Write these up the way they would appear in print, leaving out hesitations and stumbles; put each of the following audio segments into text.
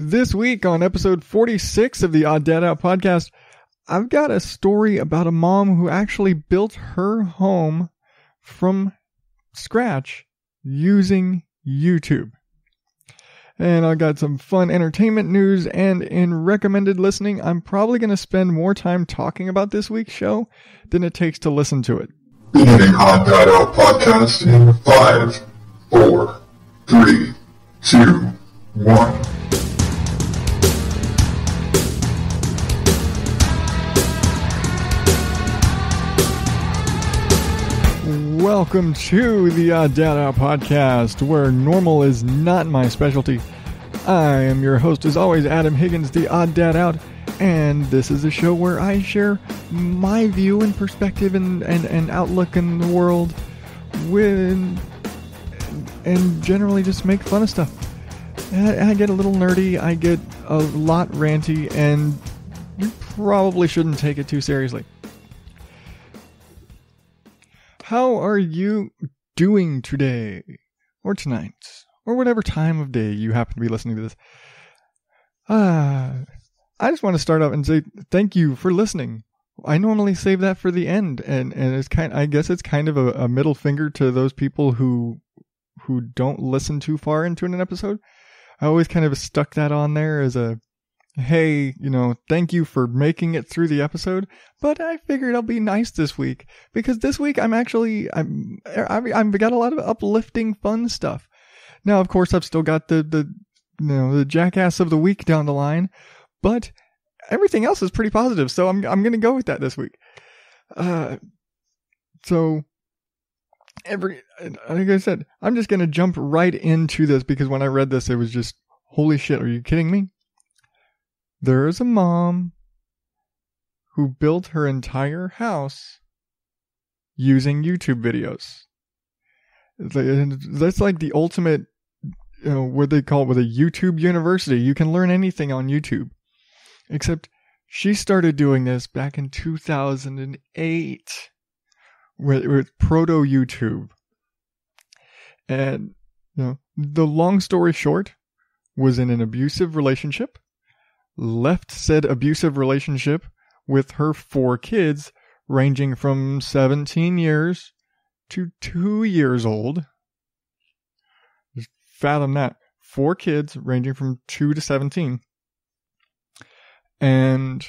This week on episode 46 of the Odd Dad Out podcast, I've got a story about a mom who actually built her home from scratch using YouTube. And I got some fun entertainment news, and in recommended listening, I'm probably going to spend more time talking about this week's show than it takes to listen to it. Beginning Odd Dad Out podcast in 5, 4, 3, 2, 1. Welcome to the Odd Dad Out podcast, where normal is not my specialty. I am your host, as always, Adam Higgins, the Odd Dad Out, and this is a show where I share my view and perspective and outlook in the world and generally just make fun of stuff. I get a little nerdy, I get a lot ranty, and you probably shouldn't take it too seriously. How are you doing today, or tonight, or whatever time of day you happen to be listening to this? I just want to start off and say thank you for listening. I normally save that for the end, and it's I guess it's kind of a middle finger to those people who don't listen too far into an episode. I always kind of stuck that on there as a, hey, thank you for making it through the episode, but I figured I'll be nice this week, because this week I've got a lot of uplifting, fun stuff. Now, of course, I've still got the jackass of the week down the line, but everything else is pretty positive, so I'm going to go with that this week. Like I said, I'm just going to jump right into this, because when I read this, it was just, holy shit, are you kidding me? There is a mom who built her entire house using YouTube videos. That's like the ultimate, what they call it with a YouTube university. You can learn anything on YouTube. Except she started doing this back in 2008 with proto YouTube. And, the long story short, was in an abusive relationship. Left said abusive relationship with her 4 kids, ranging from 17 years to 2 years old. Just fathom that. 4 kids ranging from 2 to 17. And,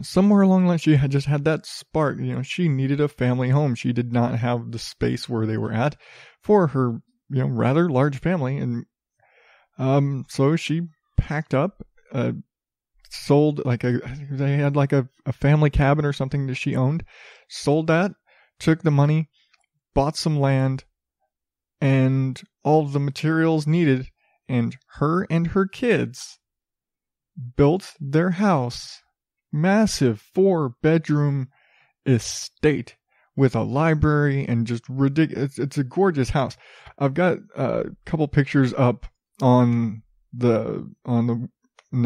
somewhere along the line, she had just had that spark. She needed a family home. She did not have the space where they were at for her, rather large family. And, so she packed up, sold they had like a family cabin or something that she owned, sold that, took the money, bought some land and all of the materials needed, and her kids built their house, massive 4-bedroom estate with a library and just ridiculous. It's a gorgeous house. I've got a couple pictures up in the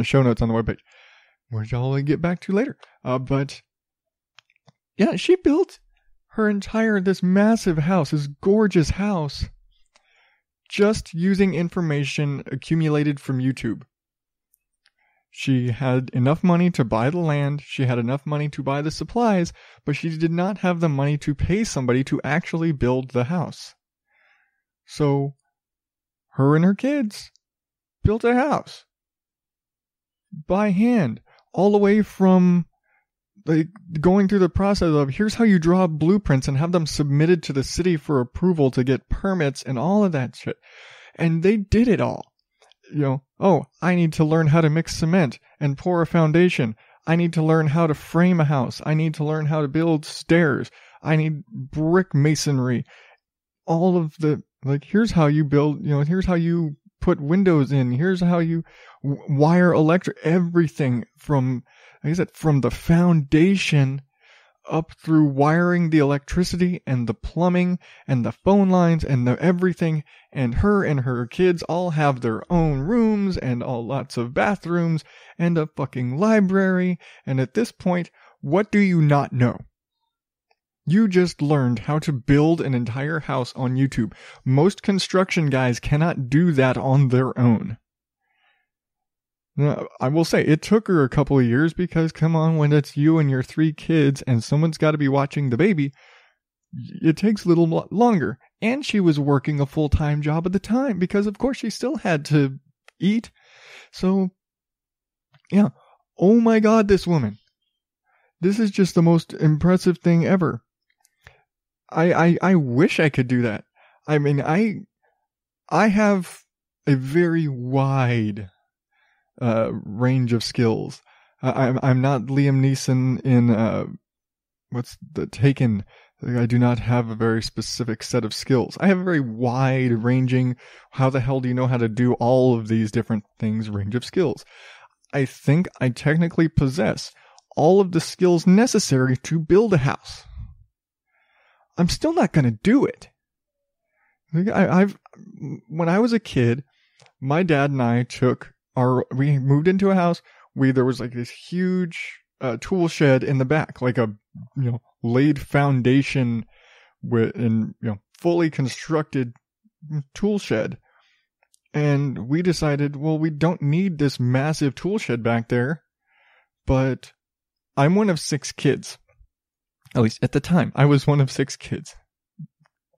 show notes on the webpage, which I'll get back to later. But yeah, she built this massive house, this gorgeous house, just using information accumulated from YouTube. She had enough money to buy the land, she had enough money to buy the supplies, but she did not have the money to pay somebody to actually build the house. So, her and her kids built a house by hand, all the way from going through the process of, here's how you draw blueprints and have them submitted to the city for approval to get permits and all of that shit. And they did it all. I need to learn how to mix cement and pour a foundation. I need to learn how to frame a house. I need to learn how to build stairs. I need brick masonry. All of the, here's how you build, here's how you put windows in. Here's how you wire electric, everything from, like I said, from the foundation up through wiring the electricity and the plumbing and the phone lines and the everything. And her kids all have their own rooms and lots of bathrooms and a fucking library. And at this point, what do you not know? You just learned how to build an entire house on YouTube. Most construction guys cannot do that on their own. Now, I will say it took her a couple of years because, come on, when it's you and your 3 kids and someone's got to be watching the baby, it takes a little longer. And she was working a full-time job at the time because, of course, she still had to eat. So, yeah. Oh my God, this woman. This is just the most impressive thing ever. I wish I could do that. I mean, I have a very wide range of skills. I'm not Liam Neeson in what's the Taken. I do not have a very specific set of skills. I have a very wide ranging, how the hell do you know how to do all of these different things, range of skills. I think I technically possess all of the skills necessary to build a house. I'm still not going to do it. When I was a kid, my dad and I we moved into a house. There was like this huge tool shed in the back, like a, laid foundation and fully constructed tool shed. And we decided, well, we don't need this massive tool shed back there, but I'm one of 6 kids. At least at the time, I was one of 6 kids.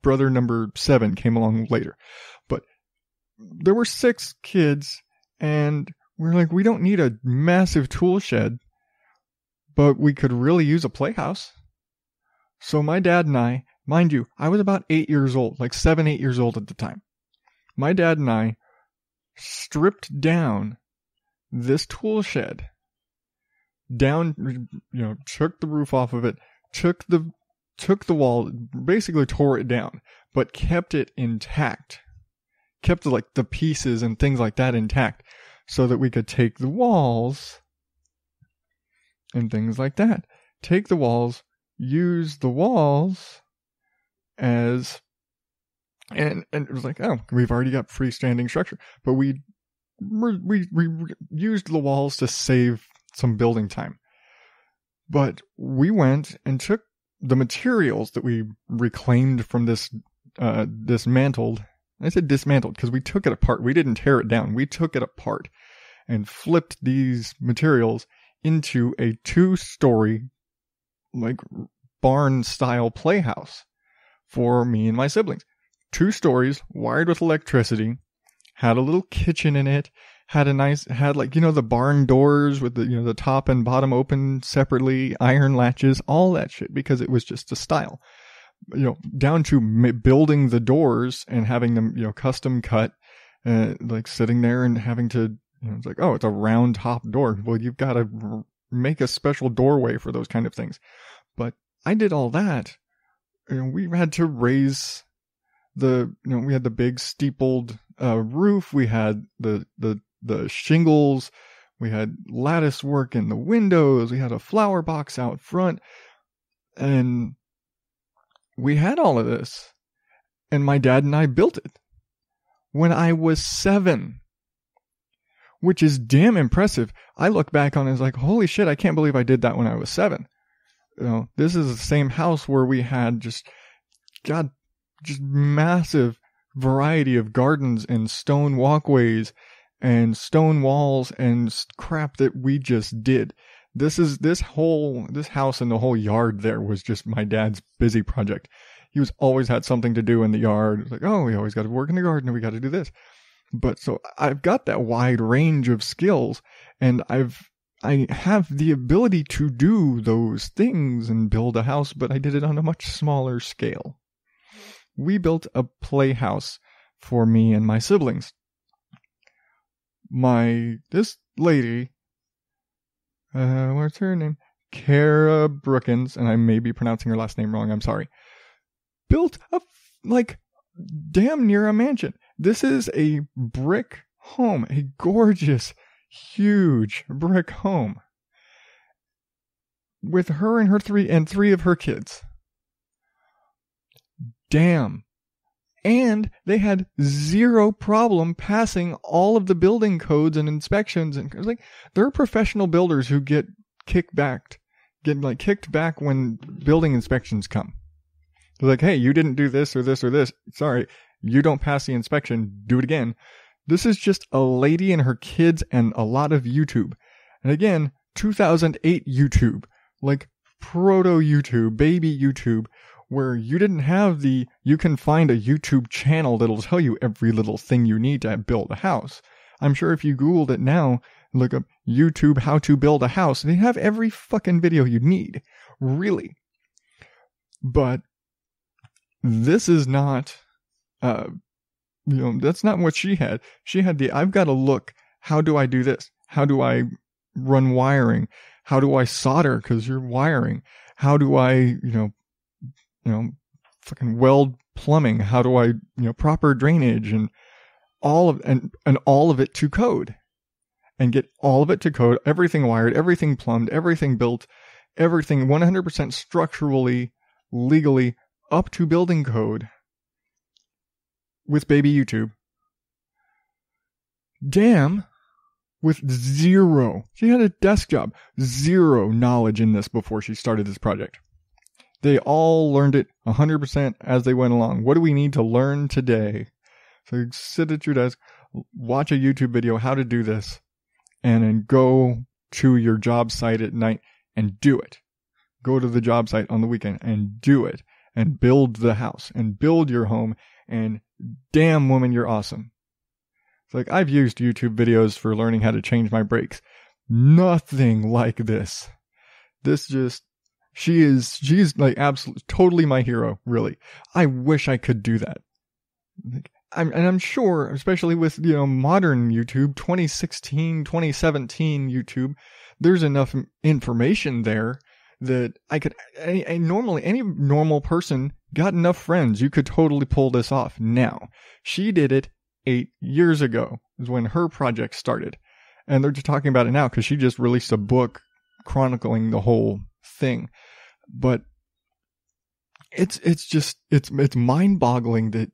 Brother number 7 came along later. But there were 6 kids, and we're like, we don't need a massive tool shed, but we could really use a playhouse. So my dad and I, mind you, I was about 8 years old, like 7, 8 years old at the time. My dad and I stripped down this tool shed, took the roof off of it, took the wall, basically tore it down, but kept it intact. Kept the pieces and things like that intact so that we could take the walls and things like that. Take the walls, use the walls as, and it was like, oh, we've already got freestanding structure, but we used the walls to save some building time. But we went and took the materials that we reclaimed from this dismantled. I said dismantled because we took it apart. We didn't tear it down. We took it apart and flipped these materials into a 2-story, like barn-style playhouse for me and my siblings. 2 stories, wired with electricity, had a little kitchen in it, had the barn doors with the top and bottom open separately, iron latches, all that shit, because it was just a style. Down to building the doors and having them, custom cut, sitting there and having to, it's like, oh, it's a round top door. Well, you've got to make a special doorway for those kind of things. But I did all that. We had to raise we had the big steepled roof. We had the shingles. We had lattice work in the windows. We had a flower box out front. And we had all of this. And my dad and I built it when I was 7. Which is damn impressive. I look back on it as like, holy shit, I can't believe I did that when I was 7. This is the same house where we had just massive variety of gardens and stone walkways and stone walls and crap that we just did. This house and the whole yard there was just my dad's busy project. He always had something to do in the yard. It's like, oh, we always got to work in the garden and we got to do this. But so I've got that wide range of skills, and I have the ability to do those things and build a house, but I did it on a much smaller scale. We built a playhouse for me and my siblings. This lady, what's her name? Kara Brookins, and I may be pronouncing her last name wrong, I'm sorry, built damn near a mansion. This is a brick home, a gorgeous, huge brick home with her and her 3 of her kids. Damn. And they had zero problem passing all of the building codes and inspections. And there are professional builders who get kicked back when building inspections come. They're like, hey, you didn't do this or this or this. Sorry, you don't pass the inspection. Do it again. This is just a lady and her kids and a lot of YouTube. And again, 2008 YouTube, like proto YouTube, baby YouTube, where you didn't have you can find a YouTube channel that'll tell you every little thing you need to build a house. I'm sure if you Googled it now, look up YouTube how to build a house, they have every fucking video you need. Really. But this is not, that's not what she had. She had I've got to look, how do I do this? How do I run wiring? How do I solder? Because you're wiring. How do I, fucking weld plumbing? How do I, proper drainage and all of it to code, and get all of it to code, everything wired, everything plumbed, everything built, everything 100% structurally, legally up to building code with baby YouTube. Damn. With zero. She had a desk job. Zero knowledge in this before she started this project. They all learned it 100% as they went along. What do we need to learn today? So you sit at your desk, watch a YouTube video how to do this, and then go to your job site at night and do it. Go to the job site on the weekend and do it. And build the house and build your home. And damn, woman, you're awesome. It's like, I've used YouTube videos for learning how to change my brakes. Nothing like this. She's like absolutely, totally my hero, really. I wish I could do that. I'm sure, especially with, modern YouTube, 2016, 2017 YouTube, there's enough information there that I could, any normal person got enough friends. You could totally pull this off now. She did it 8 years ago is when her project started. And they're just talking about it now because she just released a book chronicling the whole thing. But it's mind-boggling that,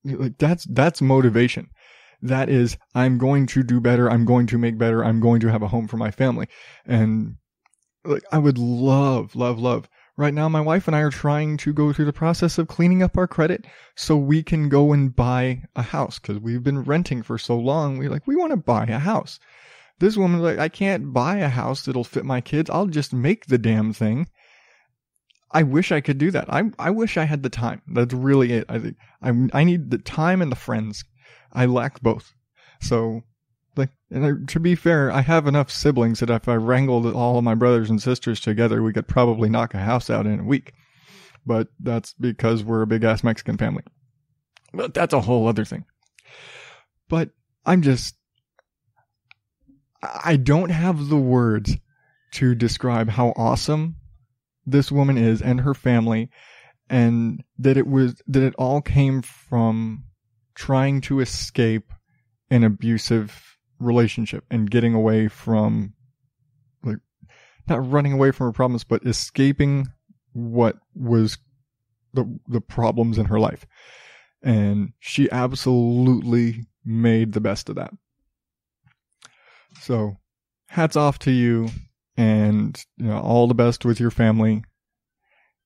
like, that's motivation. That is, I'm going to do better. I'm going to make better. I'm going to have a home for my family. And like, I would love. Right now, my wife and I are trying to go through the process of cleaning up our credit so we can go and buy a house, because we've been renting for so long. We want to buy a house. This woman's like, I can't buy a house that'll fit my kids. I'll just make the damn thing. I wish I could do that. I wish I had the time. That's really it. I think I need the time and the friends. I lack both. So, to be fair, I have enough siblings that if I wrangled all of my brothers and sisters together, we could probably knock a house out in a week. But that's because we're a big-ass Mexican family. But that's a whole other thing. But I don't have the words to describe how awesome this woman is and her family, and that it all came from trying to escape an abusive relationship and getting away from, like, not running away from her problems, but escaping what was the problems in her life. And she absolutely made the best of that. So hats off to you, and all the best with your family.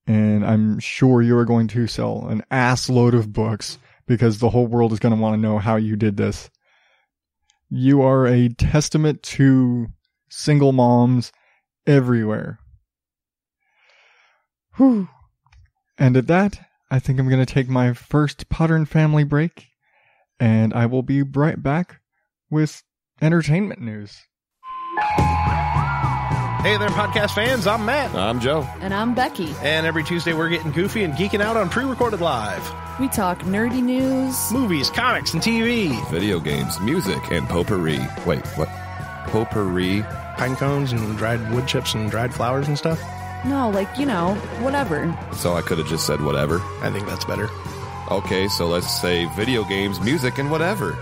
And I'm sure you're going to sell an ass load of books, because the whole world is going to want to know how you did this. You are a testament to single moms everywhere. Whew. And at that, I think I'm going to take my first Podern Family break, and I will be right back with entertainment news. Hey there, podcast fans. I'm Matt. I'm Joe. And I'm Becky. And every Tuesday we're getting goofy and geeking out on Pre-Recorded Live. We talk nerdy news, movies, comics, and TV. Video games, music, and potpourri. Wait, what? Potpourri? Pine cones and dried wood chips and dried flowers and stuff? No, whatever. So I could have just said whatever? I think that's better. Okay, so let's say video games, music, and whatever.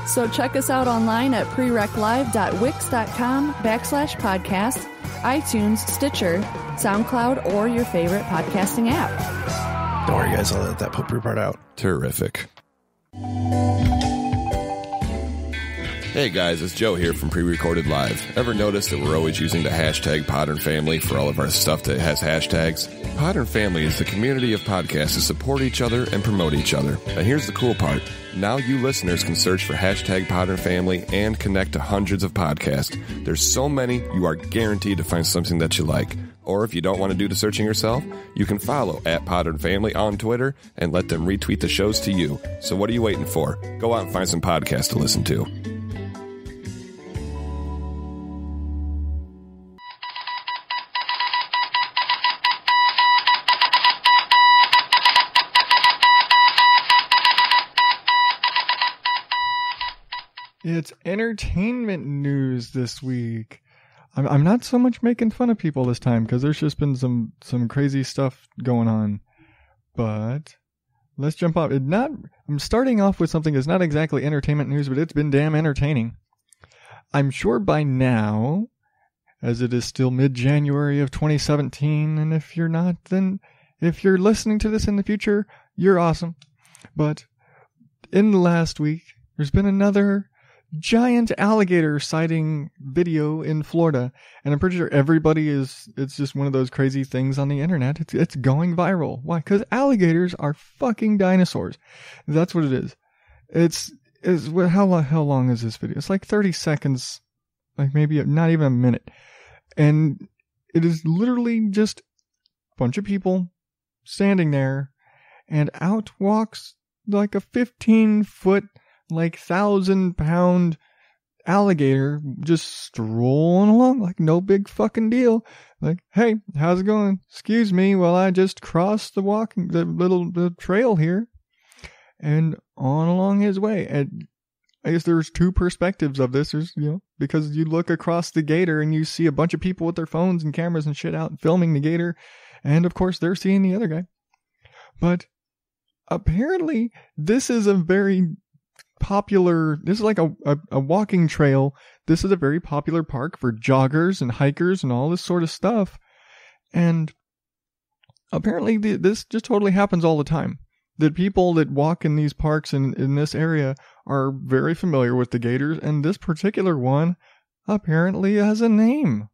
So check us out online at prereclive.wix.com/podcast, iTunes, Stitcher, SoundCloud, or your favorite podcasting app. Don't worry, guys. I'll let that potpourri part out. Terrific. Hey guys, it's Joe here from Pre-Recorded Live. Ever notice that we're always using the hashtag Podern Family for all of our stuff that has hashtags? Podern Family is the community of podcasts that support each other and promote each other. And here's the cool part. Now you listeners can search for hashtag Podern Family and connect to hundreds of podcasts. There's so many, you are guaranteed to find something that you like. Or if you don't want to do the searching yourself, you can follow @Podern Family on Twitter and let them retweet the shows to you. So what are you waiting for? Go out and find some podcasts to listen to. It's entertainment news this week. I'm not so much making fun of people this time because there's just been some crazy stuff going on. But let's jump off. I'm starting off with something that's not exactly entertainment news, but it's been damn entertaining. I'm sure by now, as it is still mid-January of 2017, and if you're not, then if you're listening to this in the future, you're awesome. But in the last week, there's been another giant alligator sighting video in Florida, and I'm pretty sure it's just one of those crazy things on the internet. It's going viral. Why? Because alligators are fucking dinosaurs. That's what it is. How long is this video? It's like 30 seconds, like maybe not even a minute, and it is literally just a bunch of people standing there, and out walks like a 15-foot like 1,000-pound alligator just strolling along like no big fucking deal. Like, hey, how's it going? Excuse me while I just cross the trail here, and on along his way. And I guess there's two perspectives of this. There's, because you look across the gator and you see a bunch of people with their phones and cameras and shit out filming the gator, and of course they're seeing the other guy. But apparently this is a very popular, this is like a walking trail. This is a very popular park for joggers and hikers and all this sort of stuff. And apparently this just totally happens all the time. The people that walk in these parks in this area are very familiar with the gators, and this particular one apparently has a name.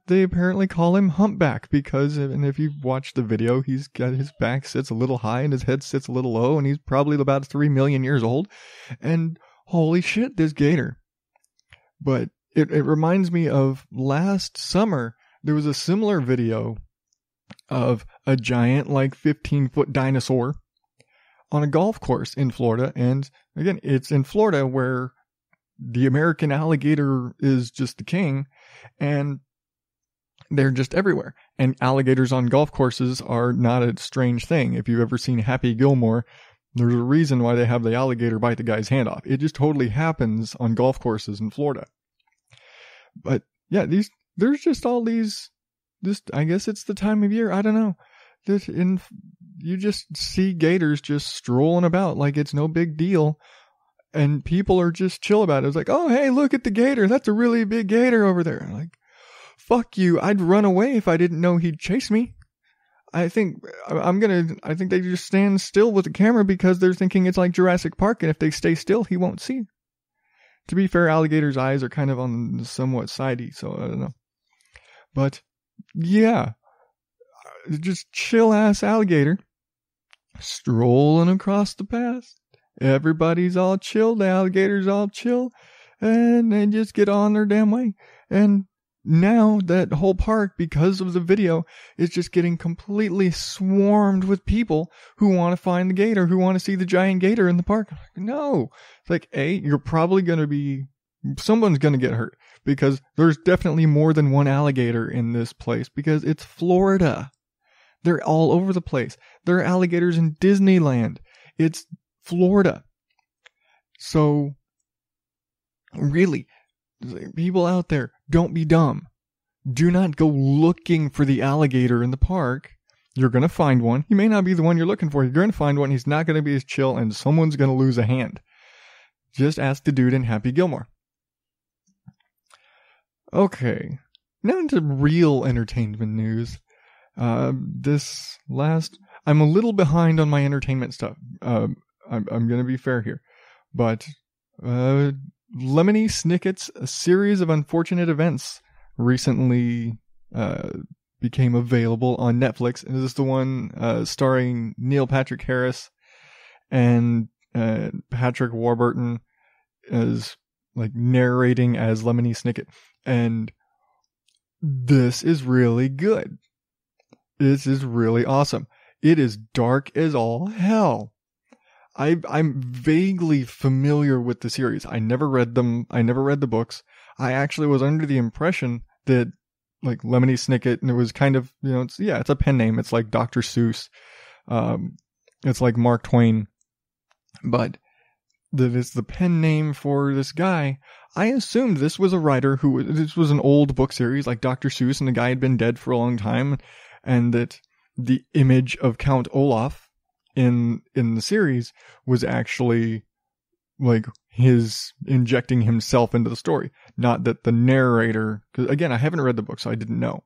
They apparently call him Humpback because, and if you've watched the video, he's got his back sits a little high and his head sits a little low, and he's probably about 3 million years old. And holy shit, this gator. But it reminds me of last summer, there was a similar video of a giant, like 15-foot dinosaur on a golf course in Florida. And again, it's in Florida where the American alligator is just the king, and they're just everywhere. And alligators on golf courses are not a strange thing. If you've ever seen Happy Gilmore, there's a reason why they have the alligator bite the guy's hand off. It just totally happens on golf courses in Florida. But yeah, there's just all these, I guess it's the time of year. I don't know. You just see gators just strolling about like it's no big deal. And people are just chill about it. It's like, oh, hey, look at the gator. That's a really big gator over there. Like, fuck you. I'd run away if I didn't know he'd chase me. I think they just stand still with the camera because they're thinking it's like Jurassic Park, and if they stay still, he won't see. To be fair, alligators' eyes are kind of on the somewhat sidey, so I don't know. But yeah, just chill ass alligator strolling across the path. Everybody's all chill, the alligator's all chill, and they just get on their damn way. And now that whole park, because of the video, is just getting completely swarmed with people who want to find the gator, who want to see the giant gator in the park. I'm like, no. It's like, you're probably going to be, someone's going to get hurt because there's definitely more than one alligator in this place because it's Florida. They're all over the place. There are alligators in Disneyland. It's Florida. So, really, people out there, don't be dumb. Do not go looking for the alligator in the park. You're going to find one. He may not be the one you're looking for. You're going to find one. He's not going to be as chill, and someone's going to lose a hand. Just ask the dude in Happy Gilmore. Okay. Now into real entertainment news. I'm a little behind on my entertainment stuff. I'm going to be fair here. But Lemony Snicket's A Series of Unfortunate Events recently became available on Netflix. And this is the one starring Neil Patrick Harris and Patrick Warburton as like narrating as Lemony Snicket. And this is really good. This is really awesome. It is dark as all hell. I'm vaguely familiar with the series. I never read them. I never read the books. I actually was under the impression that like Lemony Snicket, and it was kind of, it's a pen name. It's like Dr. Seuss. It's like Mark Twain, but that is the pen name for this guy. I assumed this was a writer this was an old book series like Dr. Seuss, and the guy had been dead for a long time, and that the image of Count Olaf in the series was actually like his injecting himself into the story. Not that the narrator, because again, I haven't read the book, so I didn't know,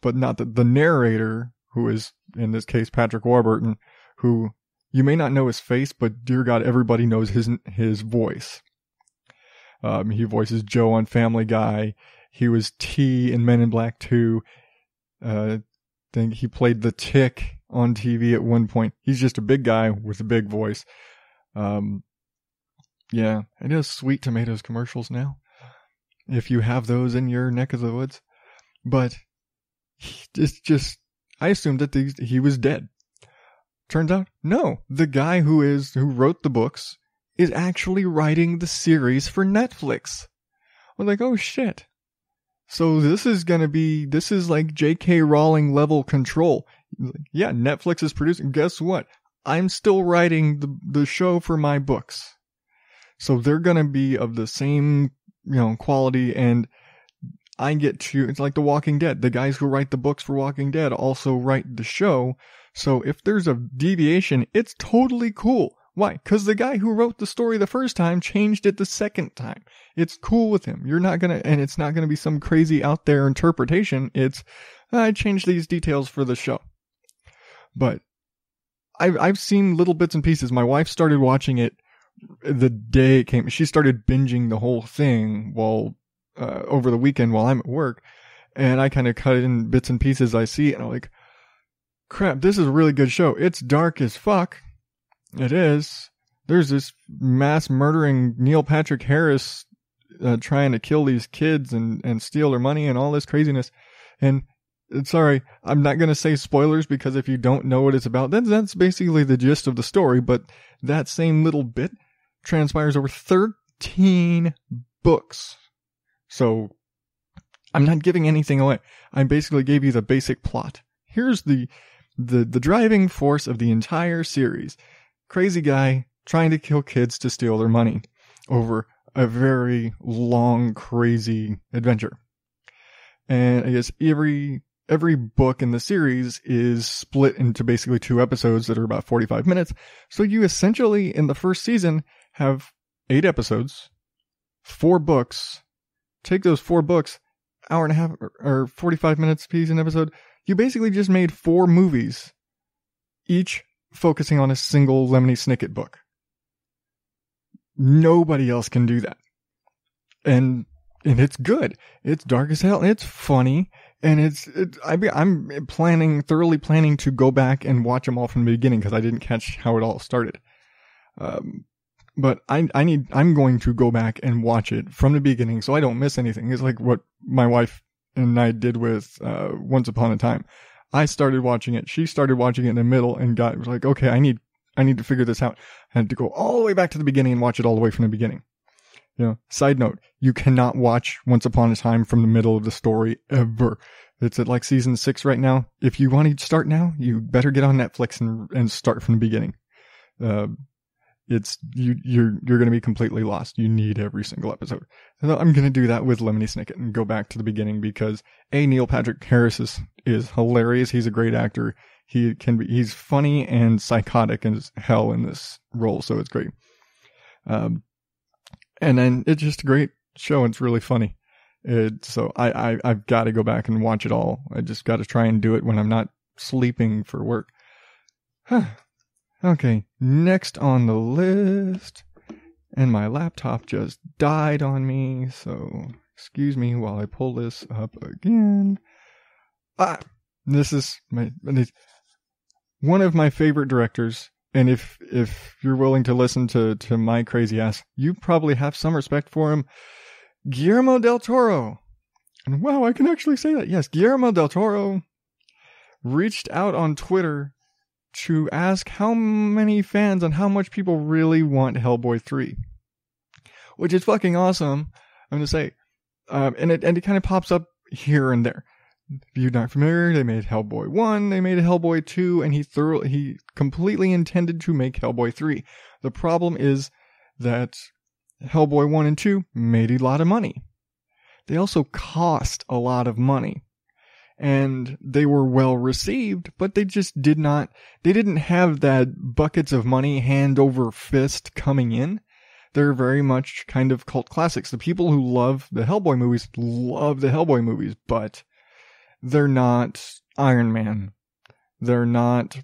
but not that the narrator, who is in this case Patrick Warburton, who you may not know his face, but dear God, everybody knows his voice. He voices Joe on Family Guy. He was T in Men in Black 2. I think he played the Tick on TV at one point. He's just a big guy with a big voice. Yeah, he does Sweet Tomatoes commercials now, if you have those in your neck of the woods. But it's just, I assumed that he was dead. Turns out, no. The guy who wrote the books is actually writing the series for Netflix. I'm like, oh shit. So this is like J.K. Rowling level control. Yeah, Netflix is producing. Guess what? I'm still writing the show for my books. So they're gonna be of the same, quality, and I get to, it's like The Walking Dead. The guys who write the books for Walking Dead also write the show. So if there's a deviation, it's totally cool. Why? Because the guy who wrote the story the first time changed it the second time. It's cool with him. And it's not gonna be some crazy out there interpretation. It's, I changed these details for the show. But I've seen little bits and pieces. My wife started watching it the day it came. She started binging the whole thing over the weekend while I'm at work. And I kind of cut it in bits and pieces I see. And I'm like, crap, this is a really good show. It's dark as fuck. It is. There's this mass murdering Neil Patrick Harris trying to kill these kids and steal their money and all this craziness. And sorry, I'm not going to say spoilers, because if you don't know what it's about, that's basically the gist of the story. But that same little bit transpires over 13 books. So I'm not giving anything away. I basically gave you the basic plot. Here's the driving force of the entire series. Crazy guy trying to kill kids to steal their money over a very long, crazy adventure. And I guess every book in the series is split into basically 2 episodes that are about 45 minutes. So you essentially, in the first season, have 8 episodes, 4 books. Take those 4 books, hour and a half or 45 minutes piece an episode. You basically just made 4 movies, each focusing on a single Lemony Snicket book. Nobody else can do that. And it's good. It's dark as hell. It's funny. And I'm thoroughly planning to go back and watch them all from the beginning, because I didn't catch how it all started. But I'm going to go back and watch it from the beginning so I don't miss anything. It's like what my wife and I did with Once Upon a Time. I started watching it. She started watching it in the middle and was like, okay, I need to figure this out. I had to go all the way back to the beginning and watch it all the way from the beginning. Side note, you cannot watch Once Upon a Time from the middle of the story ever. It's at like season 6 right now. If you want to start now, you better get on Netflix and start from the beginning. You're going to be completely lost. You need every single episode. So I'm going to do that with Lemony Snicket and go back to the beginning, because Neil Patrick Harris is hilarious. He's a great actor. He's funny and psychotic as hell in this role. So it's great. And then it's just a great show. It's really funny. So I've got to go back and watch it all. I just got to try and do it when I'm not sleeping for work. Okay, next on the list. And my laptop just died on me, so excuse me while I pull this up again. this is one of my favorite directors. And if you're willing to listen to my crazy ass, you probably have some respect for him. Guillermo Del Toro. And wow, I can actually say that. Yes, Guillermo Del Toro reached out on Twitter to ask how many fans and how much people really want Hellboy 3. Which is fucking awesome, I'm going to say. And it kind of pops up here and there. If you're not familiar, they made Hellboy 1, they made Hellboy 2, and he completely intended to make Hellboy 3. The problem is that Hellboy 1 and 2 made a lot of money. They also cost a lot of money. And they were well received, but they just didn't have that buckets of money hand over fist coming in. They're very much kind of cult classics. The people who love the Hellboy movies, but they're not Iron Man. They're not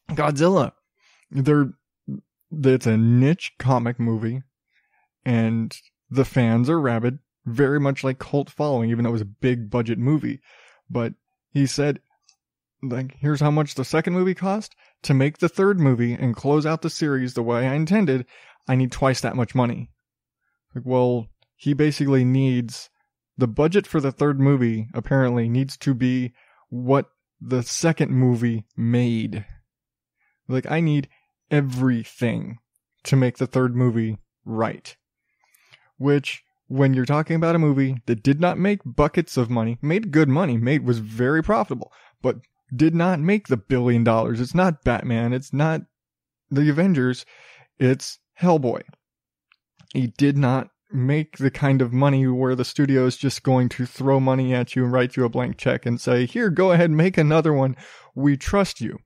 Godzilla. It's a niche comic movie, and the fans are rabid, very much like cult following, even though it was a big budget movie. But he said, like, here's how much the second movie cost. To make the third movie and close out the series the way I intended, I need twice that much money. Like, well, he basically needs... The budget for the third movie, apparently, needs to be what the second movie made. Like, I need everything to make the third movie right. Which, when you're talking about a movie that did not make buckets of money, made good money, was very profitable, but did not make the $1 billion. It's not Batman, it's not the Avengers, it's Hellboy. He did not make the kind of money where the studio is just going to throw money at you and write you a blank check and say, here, go ahead, make another one. We trust you.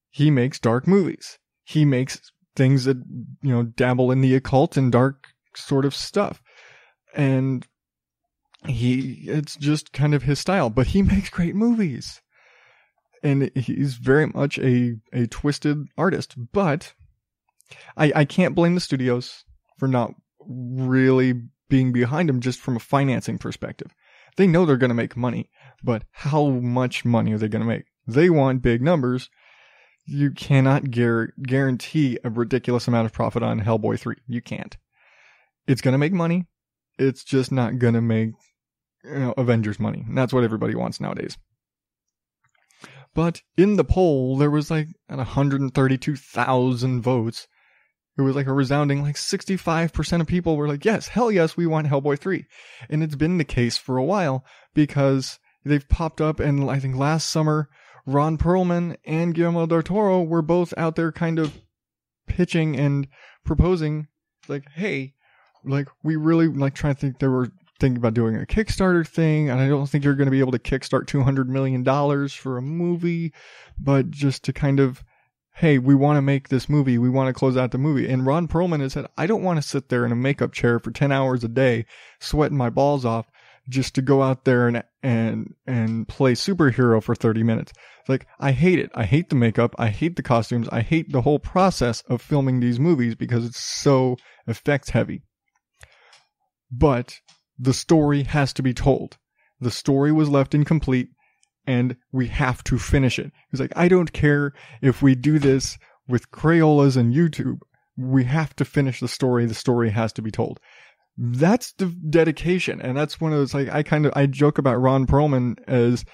He makes dark movies. He makes things that, dabble in the occult and dark sort of stuff. And it's just kind of his style, but he makes great movies. And he's very much a twisted artist, but I can't blame the studios for not really being behind him just from a financing perspective. They know they're going to make money, but how much money are they going to make? They want big numbers. You cannot guarantee a ridiculous amount of profit on Hellboy 3. You can't. It's going to make money. It's just not going to make Avengers money. And that's what everybody wants nowadays. But in the poll, there was like 132,000 votes. It was like a resounding 65% of people were like, yes, hell yes, we want Hellboy 3. And it's been the case for a while because they've popped up, and I think last summer, Ron Perlman and Guillermo Del Toro were both out there kind of pitching and proposing, like, hey, we really trying to think, they were thinking about doing a Kickstarter thing, and I don't think you're going to be able to kickstart $200 million for a movie, but just to kind of, hey, we want to make this movie. We want to close out the movie. And Ron Perlman has said, I don't want to sit there in a makeup chair for 10 hours a day, sweating my balls off just to go out there and play superhero for 30 minutes. It's like, I hate it. I hate the makeup. I hate the costumes. I hate the whole process of filming these movies because it's so effects heavy. But the story has to be told. The story was left incomplete, and we have to finish it. He's like, I don't care if we do this with Crayolas and YouTube. We have to finish the story. The story has to be told. That's the dedication. And that's one of those, I joke about Ron Perlman as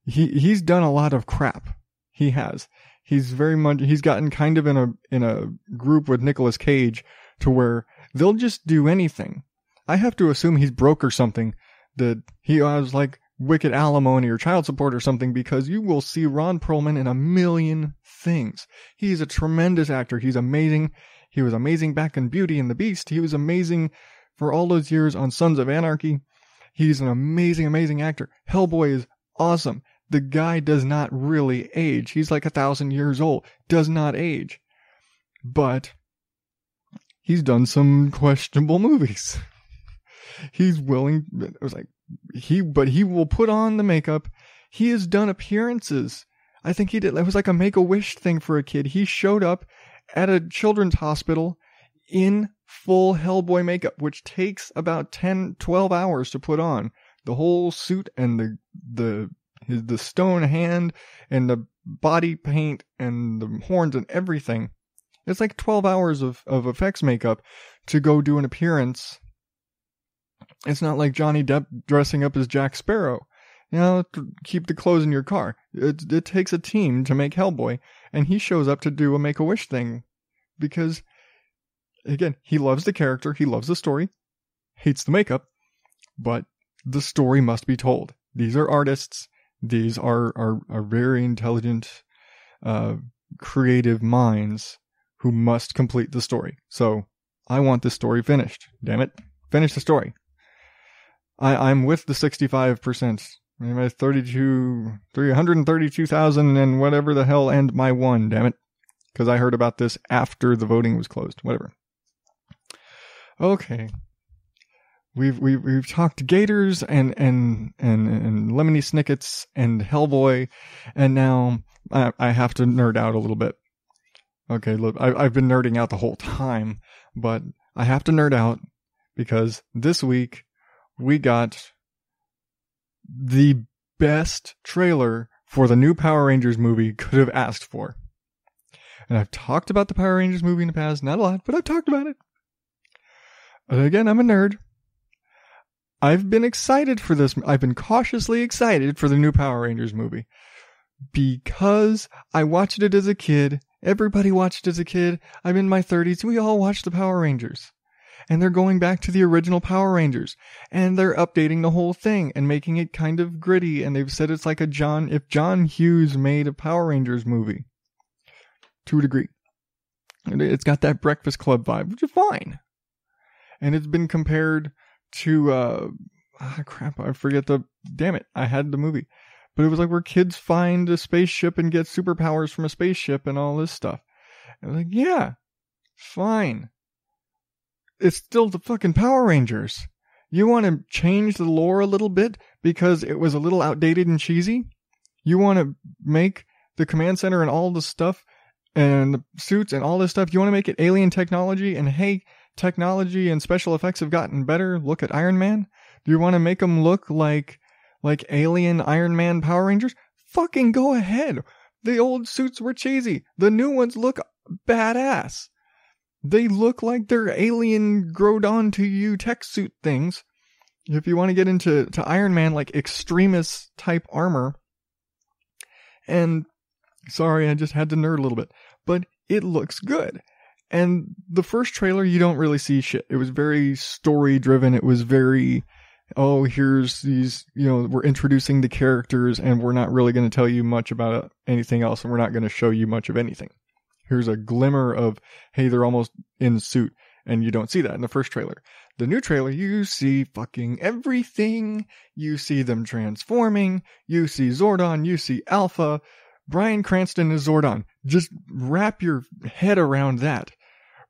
he's done a lot of crap. He has. He's gotten kind of in a group with Nicolas Cage to where they'll just do anything. I have to assume he's broke or something, that he has wicked alimony or child support or something, because you will see Ron Perlman in a million things. He's a tremendous actor. He's amazing. He was amazing back in Beauty and the Beast. He was amazing for all those years on Sons of Anarchy. He's an amazing, amazing actor. Hellboy is awesome. The guy does not really age. He's 1,000 years old. Does not age. But he's done some questionable movies. He's willing, it was but he will put on the makeup. He has done appearances. I think he did, it was like a Make-A-Wish thing for a kid. He showed up at a children's hospital in full Hellboy makeup, which takes about 10, 12 hours to put on. The whole suit and the the stone hand and the body paint and the horns and everything. It's like 12 hours of effects makeup to go do an appearance. It's not like Johnny Depp dressing up as Jack Sparrow. To keep the clothes in your car. It takes a team to make Hellboy, and he shows up to do a Make-A-Wish thing. Because, again, he loves the character, he loves the story, hates the makeup, but the story must be told. These are artists. These are very intelligent, creative minds who must complete the story. So, I want this story finished. Damn it. Finish the story. I'm with the 65%. My 332,000 and whatever the hell and my one, damn it. Because I heard about this after the voting was closed. Whatever. Okay. We've talked Gators and Lemony Snickets and Hellboy, and now I have to nerd out a little bit. Okay, look, I've been nerding out the whole time, but I have to nerd out because this week we got the best trailer for the new Power Rangers movie could have asked for. And I've talked about the Power Rangers movie in the past, not a lot, but I've talked about it. And again, I'm a nerd. I've been excited for this. I've been cautiously excited for the new Power Rangers movie because I watched it as a kid. Everybody watched it as a kid. I'm in my 30s. We all watched the Power Rangers. And they're going back to the original Power Rangers. And they're updating the whole thing and making it kind of gritty. And they've said it's like if John Hughes made a Power Rangers movie. To a degree. It's got that Breakfast Club vibe, which is fine. And it's been compared to, crap, I forget damn it, I had the movie. But it was like where kids find a spaceship and get superpowers from a spaceship and all this stuff. And I was like, yeah, fine. It's still the fucking Power Rangers. You want to change the lore a little bit because it was a little outdated and cheesy? You want to make the command center and all the stuff and the suits and all this stuff, you want to make it alien technology? And hey, technology and special effects have gotten better. Look at Iron Man. Do you want to make them look like alien Iron Man Power Rangers? Fucking go ahead. The old suits were cheesy. The new ones look badass. They look like they're alien growed onto you tech suit things. If you want to get into Iron Man, like extremist type armor. And sorry, I just had to nerd a little bit. But it looks good. And the first trailer, you don't really see shit. It was very story driven. It was very, here's these, we're introducing the characters and we're not really going to tell you much about anything else. And we're not going to show you much of anything. Here's a glimmer of, hey, they're almost in suit. And you don't see that in the first trailer. The new trailer, you see fucking everything. You see them transforming. You see Zordon. You see Alpha. Bryan Cranston is Zordon. Just wrap your head around that.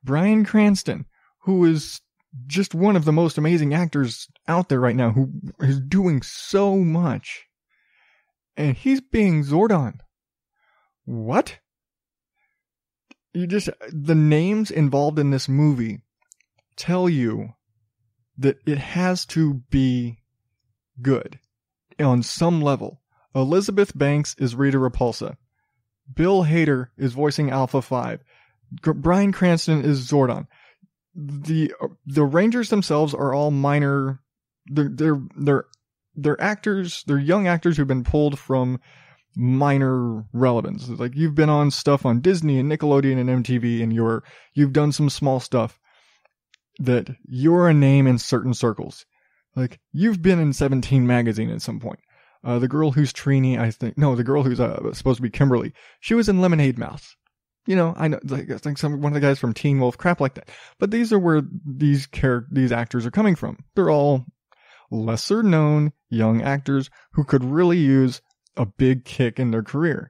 Bryan Cranston, who is just one of the most amazing actors out there right now, who is doing so much. And he's being Zordon. What? The names involved in this movie tell you that it has to be good on some level. Elizabeth Banks is Rita Repulsa. Bill Hader is voicing Alpha 5. Bryan Cranston is Zordon. The Rangers themselves are all minor. They're actors. They're young actors who've been pulled from minor relevance. Like you've been on stuff on Disney and Nickelodeon and MTV, and you've done some small stuff that you're a name in certain circles. Like you've been in 17 magazine at some point. The girl who's Trini, the girl who's supposed to be Kimberly, she was in Lemonade Mouth. I know, like I think one of the guys from Teen Wolf, crap like that. But these are where these actors are coming from. They're all lesser known young actors who could really use a big kick in their career.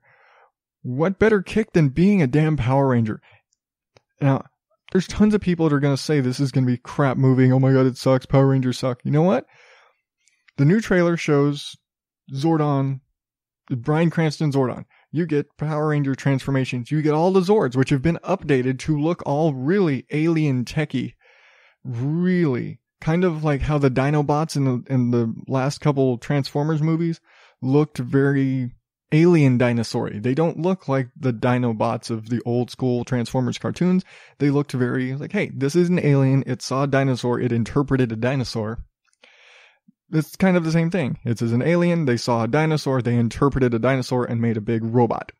What better kick than being a damn Power Ranger? Now, there's tons of people that are going to say this is going to be crap movie. Oh my God, it sucks. Power Rangers suck. You know what? The new trailer shows Zordon, Bryan Cranston Zordon. You get Power Ranger transformations. You get all the Zords, which have been updated to look all really alien techy. Really. Kind of like how the Dinobots in the last couple Transformers movies looked very alien dinosaur-y. They don't look like the Dinobots of the old school Transformers cartoons. They looked very like, hey, this is an alien. It saw a dinosaur. It interpreted a dinosaur. It's kind of the same thing. It's as an alien. They saw a dinosaur. They interpreted a dinosaur and made a big robot.